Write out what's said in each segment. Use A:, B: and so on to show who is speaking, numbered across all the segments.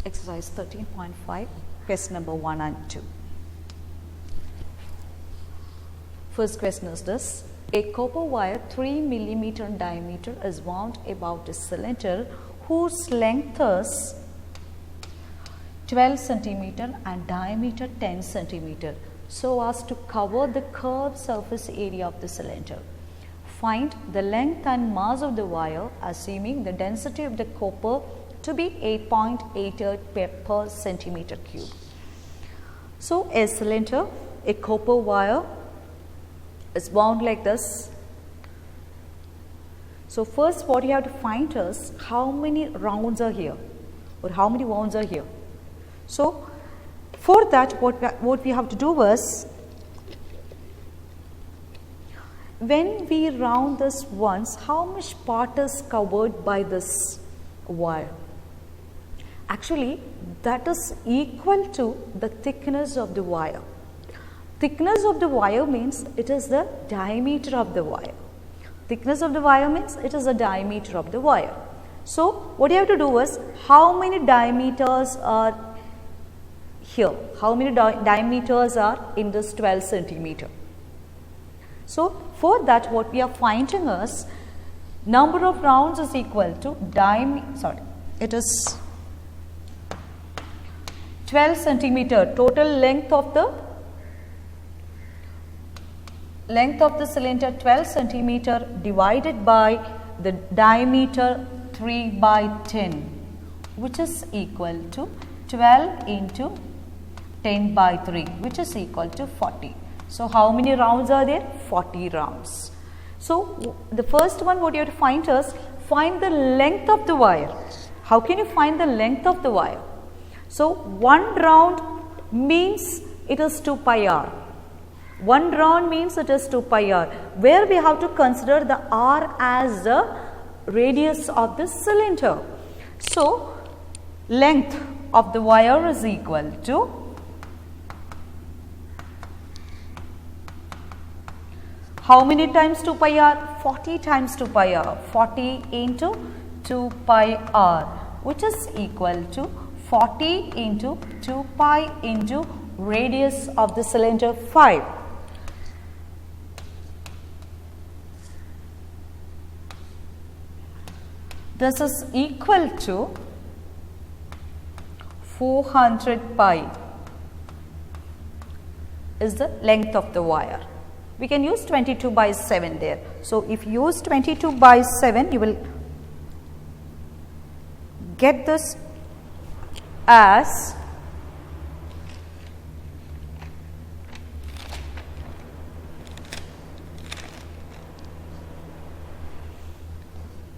A: Exercise 13.5, question number 1 and 2. First question is this: a copper wire 3 millimeter in diameter is wound about a cylinder whose length is 12 centimeter and diameter 10 centimeter, so as to cover the curved surface area of the cylinder. Find the length and mass of the wire, assuming the density of the copper to be 8.88 per centimeter cube. So, a cylinder, a copper wire is wound like this. So, first what you have to find is how many rounds are here or how many wounds are here. So, for that what we have to do is, when we round this once, how much part is covered by this wire? Actually, that is equal to the thickness of the wire. Thickness of the wire means it is the diameter of the wire. Thickness of the wire means it is the diameter of the wire. So, what you have to do is, how many diameters are here? How many diameters are in this 12 centimeter? So, for that what we are finding is, number of rounds is equal to it is 12 centimeter, total length of the cylinder 12 centimeter divided by the diameter 3 by 10, which is equal to 12 into 10 by 3, which is equal to 40. So, how many rounds are there? 40 rounds. So, the first one what you have to find is, find the length of the wire. How can you find the length of the wire? So, 1 round means it is 2 pi r. 1 round means it is 2 pi r, where we have to consider the r as the radius of the cylinder. So, length of the wire is equal to how many times 2 pi r? 40 times 2 pi r. 40 into 2 pi r, which is equal to 40 into 2 pi into radius of the cylinder 5. This is equal to 400 pi is the length of the wire. We can use 22 by 7 there. So, if you use 22 by 7, you will get this as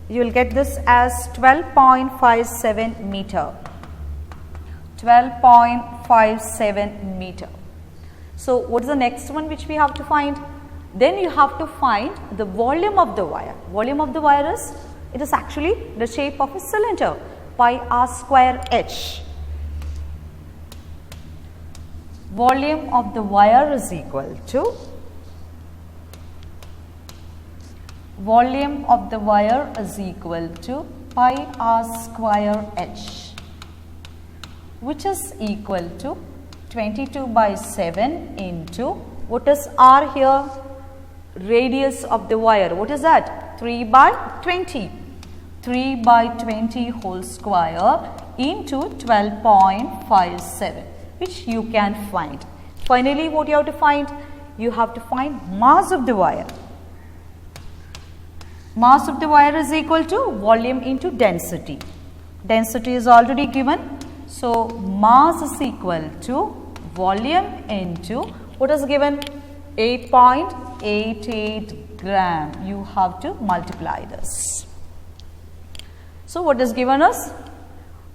A: you will get this as 12.57 meter. 12.57 meter. So, what is the next one which we have to find? Then you have to find the volume of the wire. Volume of the wire is, it is actually the shape of a cylinder, pi r square h. Volume of the wire is equal to pi r square h, which is equal to 22 by 7 into, what is r here? Radius of the wire. What is that? 3 by 20. 3 by 20 whole square into 12.57, which you can find. Finally, what you have to find? You have to find mass of the wire. Mass of the wire is equal to volume into density. Density is already given. So, mass is equal to volume into, what is given? 8.88 gram. You have to multiply this. So, what is given us?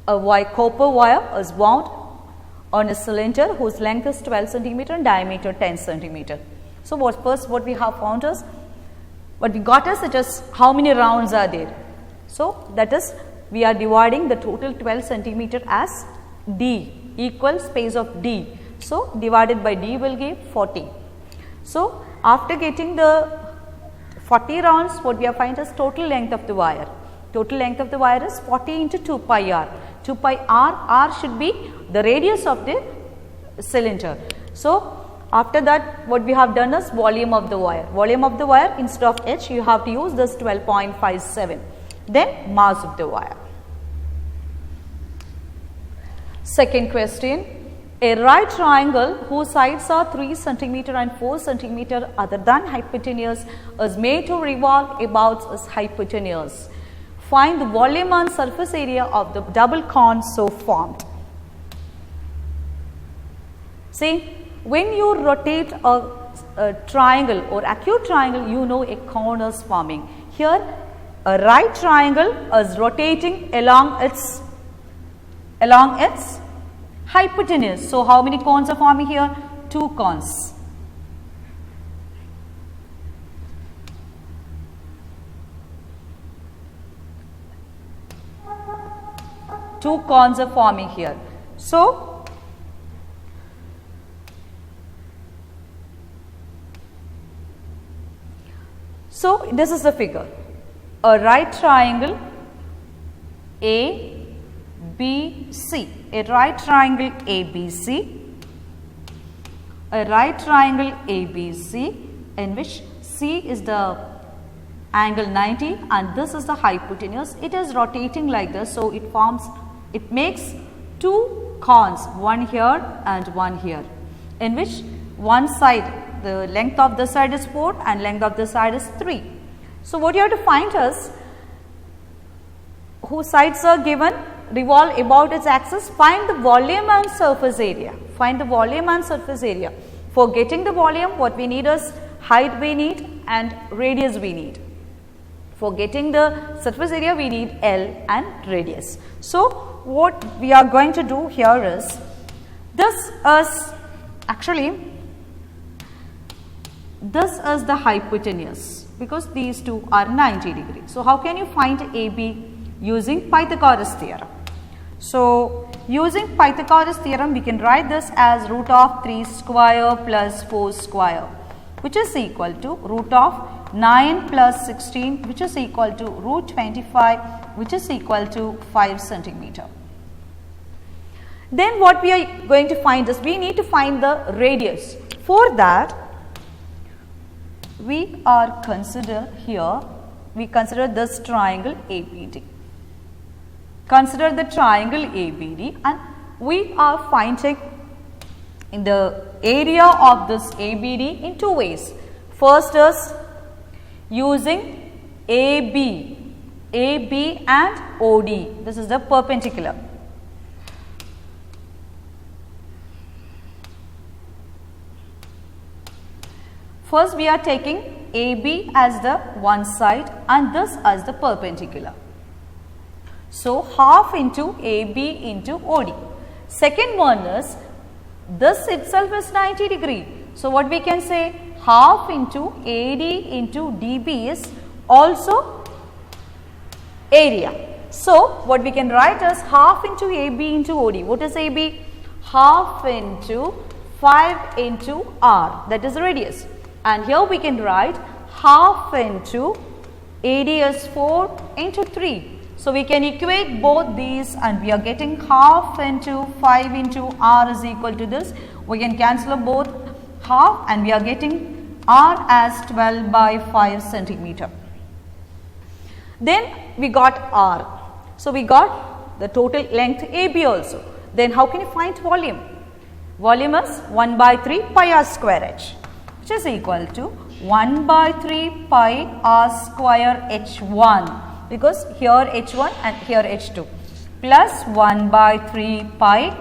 A: A copper wire is wound on a cylinder whose length is 12 centimeter and diameter 10 centimeter. So, what we have found is, what we got is, it is how many rounds are there. So, that is, we are dividing the total 12 centimeter as d, equal space of d. So, divided by d will give 40. So, after getting the 40 rounds, what we have find is total length of the wire. Total length of the wire is 40 into 2 pi r. 2 pi r, r should be the radius of the cylinder. So, after that what we have done is volume of the wire. Volume of the wire, instead of h you have to use this 12.57. Then mass of the wire. Second question, a right triangle whose sides are 3 cm and 4 cm other than hypotenuse is made to revolve about its hypotenuse. Find the volume and surface area of the double cone so formed. See, when you rotate a triangle or acute triangle, you know a cone is forming. Here a right triangle is rotating along its hypotenuse. So, how many cones are forming here? 2 cones. Two cones are forming here. So, this is the figure. A right triangle A, B, C. A right triangle ABC. A right triangle ABC in which C is the angle 90 and this is the hypotenuse. It is rotating like this. So, it makes 2 cones, one here and one here, in which one side, the length of this side is 4 and length of this side is 3. So, what you have to find is whose sides are given, revolve about its axis, find the volume and surface area. Find the volume and surface area. For getting the volume, what we need is height we need and radius we need. For getting the surface area, we need L and radius. So, what we are going to do here is, this is the hypotenuse because these two are 90 degrees. So, how can you find AB? Using Pythagoras theorem. So, using Pythagoras theorem, we can write this as root of 3 square plus 4 square, which is equal to root of 9 plus 16, which is equal to root 25, which is equal to 5 centimeter. Then what we are going to find is, we need to find the radius. For that, we consider this triangle ABD. Consider the triangle ABD and we are finding in the area of this ABD in 2 ways. First is using AB and OD. This is the perpendicular. First we are taking AB as the one side and this as the perpendicular. So, half into AB into OD. Second one is, this itself is 90 degree. So, what we can say, half into AD into DB is also area. So, what we can write is half into AB into OD. What is AB? Half into 5 into R, that is radius. And here we can write half into AD is 4 into 3. So, we can equate both these and we are getting half into 5 into R is equal to this. We can cancel both half and we are getting R as 12 by 5 centimeter. Then we got R. So, we got the total length AB also. Then how can you find volume? Volume is 1 by 3 pi R square H, which is equal to 1 by 3 pi R square H1. Because here H1 and here H2 plus 1 by 3 pi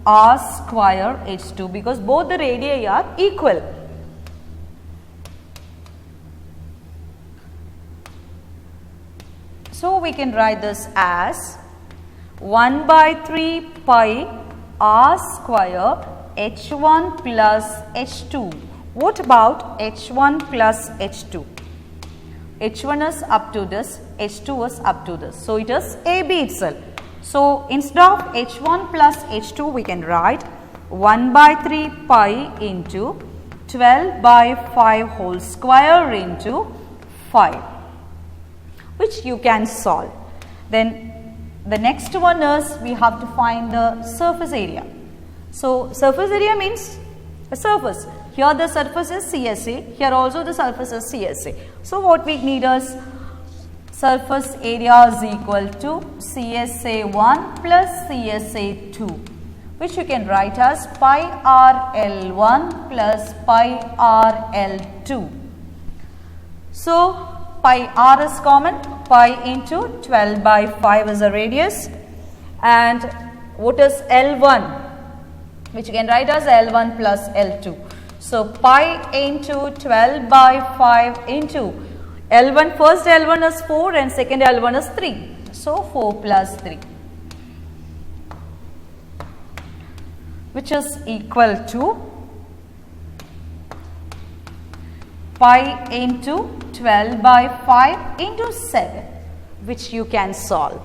A: R square H2 because both the radii are equal. So, we can write this as 1 by 3 pi R square H1 plus H2. What about H1 plus H2? H1 is up to this, H2 is up to this. So, it is AB itself. So, instead of H1 plus H2, we can write 1 by 3 pi into 12 by 5 whole square into 5, which you can solve. Then The next one is we have to find the surface area. So surface area means a surface. Here the surface is CSA, here also the surface is CSA. So what we need is surface area is equal to CSA1 plus CSA2, which you can write as pi r L1 plus pi r L2. So pi r is common, pi into 12 by 5 is the radius, and what is L1, which you can write as L1 plus L2. So pi into 12 by 5 into L1, first L1 is 4 and second L1 is 3. So 4 plus 3, which is equal to pi into 12 by 5 into 7, which you can solve.